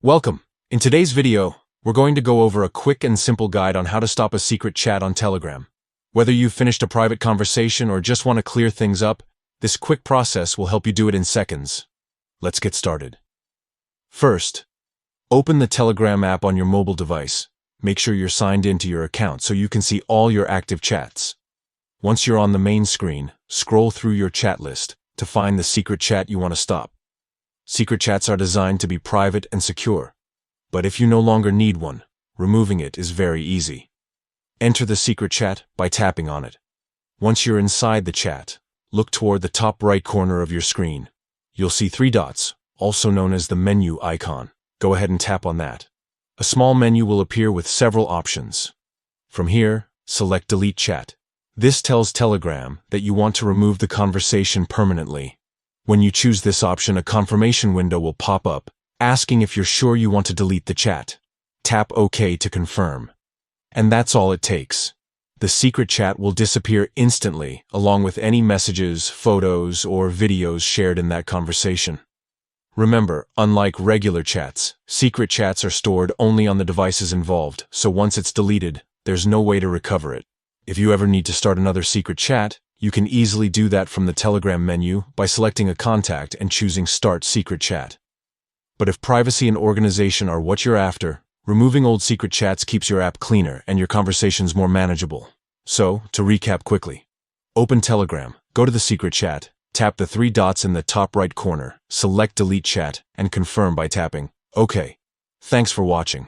Welcome. In today's video, we're going to go over a quick and simple guide on how to stop a secret chat on Telegram. Whether you've finished a private conversation or just want to clear things up, this quick process will help you do it in seconds. Let's get started. First, open the Telegram app on your mobile device. Make sure you're signed into your account so you can see all your active chats. Once you're on the main screen, scroll through your chat list to find the secret chat you want to stop. Secret chats are designed to be private and secure, but if you no longer need one, removing it is very easy. Enter the secret chat by tapping on it. Once you're inside the chat, look toward the top right corner of your screen. You'll see three dots, also known as the menu icon. Go ahead and tap on that. A small menu will appear with several options. From here, select Delete Chat. This tells Telegram that you want to remove the conversation permanently. When you choose this option, a confirmation window will pop up, asking if you're sure you want to delete the chat. Tap OK to confirm. And that's all it takes. The secret chat will disappear instantly, along with any messages, photos, or videos shared in that conversation. Remember, unlike regular chats, secret chats are stored only on the devices involved, so once it's deleted, there's no way to recover it. If you ever need to start another secret chat, you can easily do that from the Telegram menu by selecting a contact and choosing Start Secret Chat. But if privacy and organization are what you're after, removing old secret chats keeps your app cleaner and your conversations more manageable. So, to recap quickly, open Telegram, go to the secret chat, tap the three dots in the top right corner, select Delete Chat, and confirm by tapping OK. Thanks for watching.